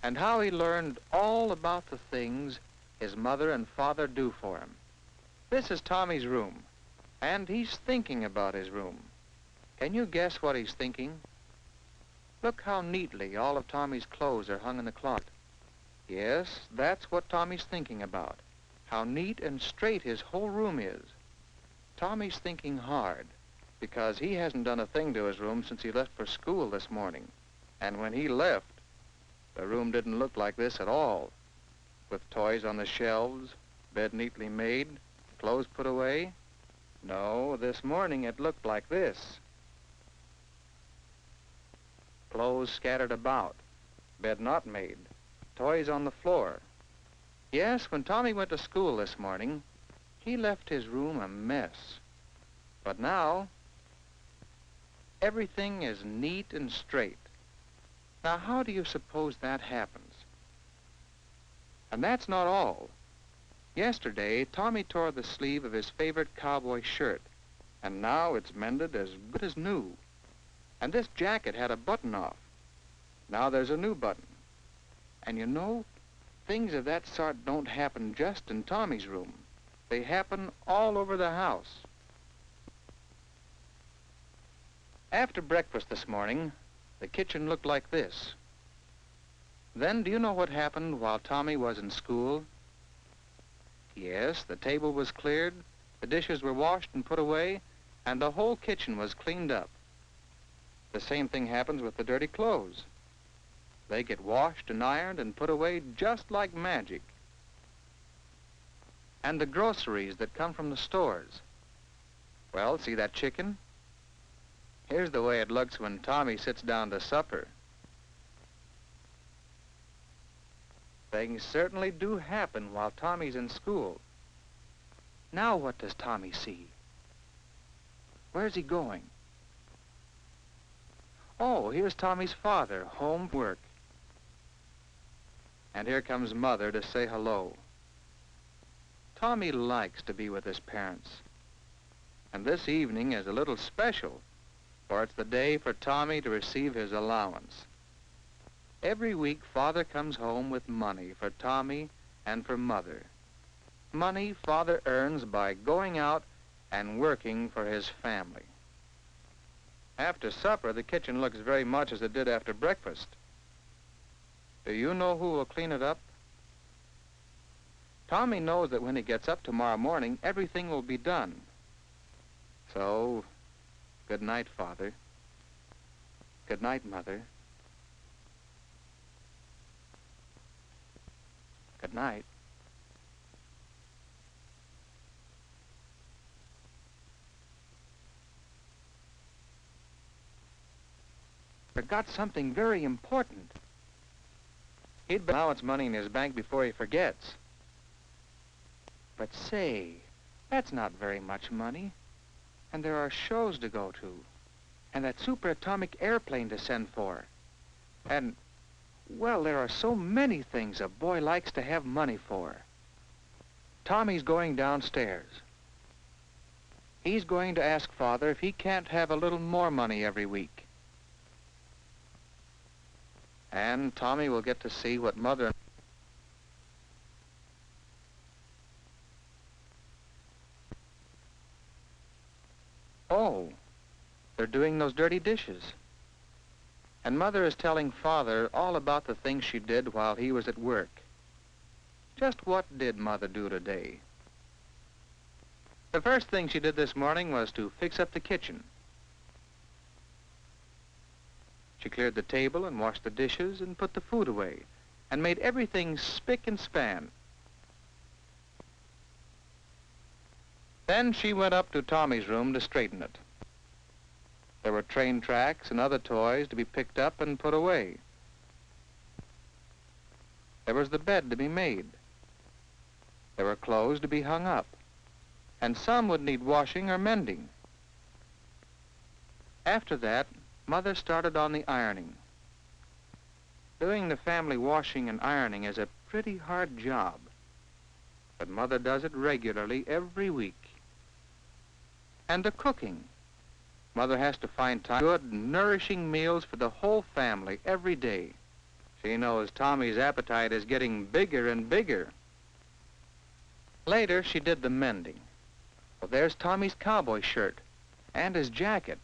and how he learned all about the things his mother and father do for him. This is Tommy's room, and he's thinking about his room. Can you guess what he's thinking? Look how neatly all of Tommy's clothes are hung in the closet. Yes, that's what Tommy's thinking about, how neat and straight his whole room is. Tommy's thinking hard, because he hasn't done a thing to his room since he left for school this morning. And when he left, the room didn't look like this at all, with toys on the shelves, bed neatly made, clothes put away. No, this morning it looked like this. Clothes scattered about, bed not made, toys on the floor. Yes, when Tommy went to school this morning, he left his room a mess. But now, everything is neat and straight. Now, how do you suppose that happens? And that's not all. Yesterday, Tommy tore the sleeve of his favorite cowboy shirt, and now it's mended as good as new. And this jacket had a button off. Now there's a new button. And you know, things of that sort don't happen just in Tommy's room. They happen all over the house. After breakfast this morning, the kitchen looked like this. Then, do you know what happened while Tommy was in school? Yes, the table was cleared, the dishes were washed and put away, and the whole kitchen was cleaned up. The same thing happens with the dirty clothes. They get washed and ironed and put away just like magic. And the groceries that come from the stores. Well, see that chicken? Here's the way it looks when Tommy sits down to supper. Things certainly do happen while Tommy's in school. Now what does Tommy see? Where's he going? Oh, here's Tommy's father, home from work. And here comes Mother to say hello. Tommy likes to be with his parents. And this evening is a little special, for it's the day for Tommy to receive his allowance. Every week, Father comes home with money for Tommy and for Mother. Money Father earns by going out and working for his family. After supper, the kitchen looks very much as it did after breakfast. Do you know who will clean it up? Tommy knows that when he gets up tomorrow morning, everything will be done. So, good night, Father. Good night, Mother. Good night. Forgot something very important. He'd allowance money in his bank before he forgets. But say, that's not very much money. And there are shows to go to. And that superatomic airplane to send for. And, well, there are so many things a boy likes to have money for. Tommy's going downstairs. He's going to ask Father if he can't have a little more money every week. And Tommy will get to see what Mother... Oh, they're doing those dirty dishes. And Mother is telling Father all about the things she did while he was at work. Just what did Mother do today? The first thing she did this morning was to fix up the kitchen. She cleared the table and washed the dishes and put the food away and made everything spick and span. Then she went up to Tommy's room to straighten it. There were train tracks and other toys to be picked up and put away. There was the bed to be made. There were clothes to be hung up, and some would need washing or mending. After that, Mother started on the ironing. Doing the family washing and ironing is a pretty hard job, but Mother does it regularly every week. And the cooking. Mother has to find time for good, nourishing meals for the whole family every day. She knows Tommy's appetite is getting bigger and bigger. Later, she did the mending. Well, there's Tommy's cowboy shirt and his jacket.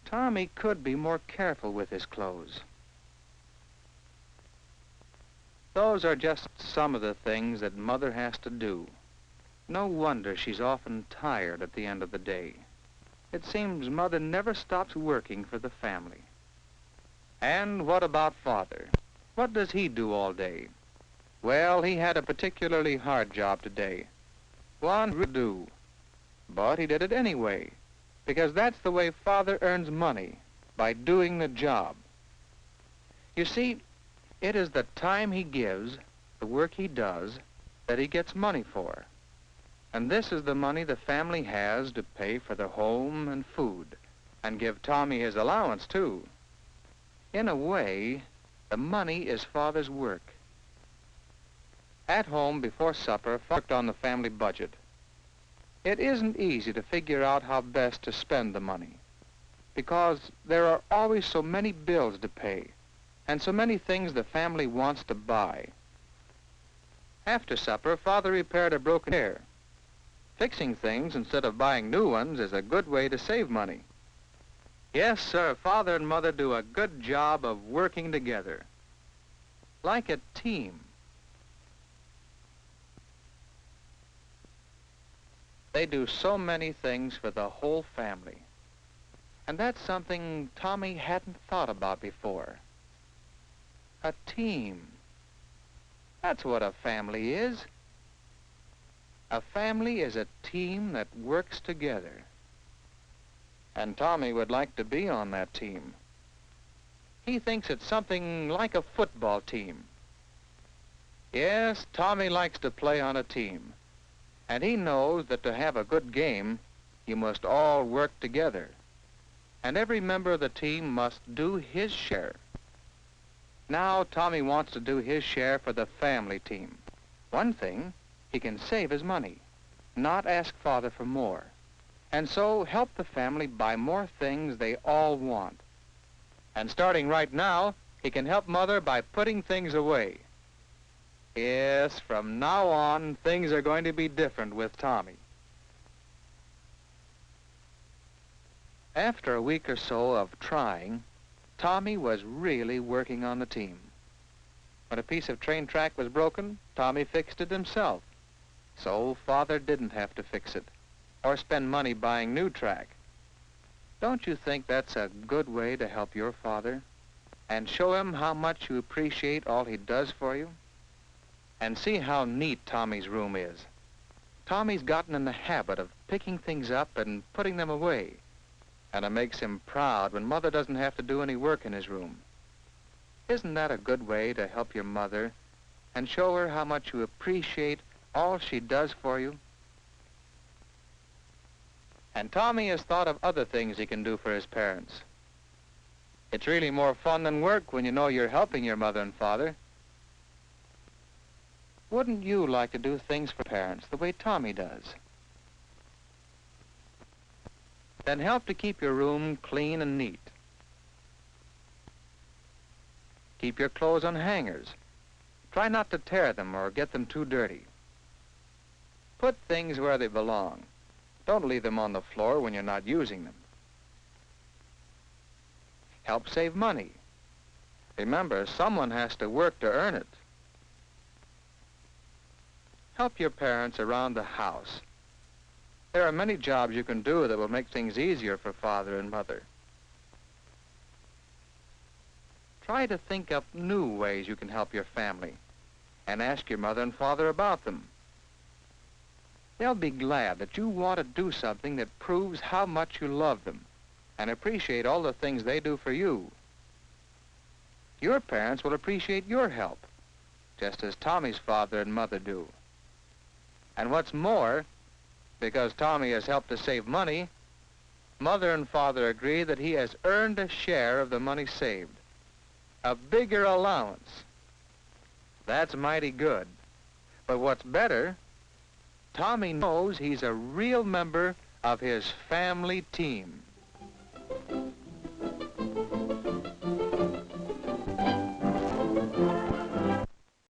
Tommy could be more careful with his clothes. Those are just some of the things that Mother has to do. No wonder she's often tired at the end of the day. It seems Mother never stops working for the family. And what about Father? What does he do all day? Well, he had a particularly hard job today. One to do. But he did it anyway, because that's the way Father earns money, by doing the job. You see, it is the time he gives, the work he does, that he gets money for. And this is the money the family has to pay for the home and food, and give Tommy his allowance, too. In a way, the money is Father's work. At home, before supper, Father worked on the family budget. It isn't easy to figure out how best to spend the money, because there are always so many bills to pay, and so many things the family wants to buy. After supper, Father repaired a broken chair. Fixing things instead of buying new ones is a good way to save money. Yes, sir, Father and Mother do a good job of working together, like a team. They do so many things for the whole family. And that's something Tommy hadn't thought about before. A team. That's what a family is. A family is a team that works together. And Tommy would like to be on that team. He thinks it's something like a football team. Yes, Tommy likes to play on a team. And he knows that to have a good game, you must all work together. And every member of the team must do his share. Now Tommy wants to do his share for the family team. One thing, he can save his money, not ask Father for more, and so help the family buy more things they all want. And starting right now, he can help Mother by putting things away. Yes, from now on, things are going to be different with Tommy. After a week or so of trying, Tommy was really working on the team. When a piece of train track was broken, Tommy fixed it himself. So Father didn't have to fix it, or spend money buying new track. Don't you think that's a good way to help your father, and show him how much you appreciate all he does for you? And see how neat Tommy's room is. Tommy's gotten in the habit of picking things up and putting them away, and it makes him proud when Mother doesn't have to do any work in his room. Isn't that a good way to help your mother and show her how much you appreciate all she does for you? And Tommy has thought of other things he can do for his parents. It's really more fun than work when you know you're helping your mother and father. Wouldn't you like to do things for parents the way Tommy does? Then help to keep your room clean and neat. Keep your clothes on hangers. Try not to tear them or get them too dirty. Put things where they belong. Don't leave them on the floor when you're not using them. Help save money. Remember, someone has to work to earn it. Help your parents around the house. There are many jobs you can do that will make things easier for Father and Mother. Try to think up new ways you can help your family, and ask your mother and father about them. They'll be glad that you want to do something that proves how much you love them and appreciate all the things they do for you. Your parents will appreciate your help, just as Tommy's father and mother do. And what's more, because Tommy has helped to save money, Mother and Father agree that he has earned a share of the money saved, a bigger allowance. That's mighty good. But what's better, Tommy knows he's a real member of his family team.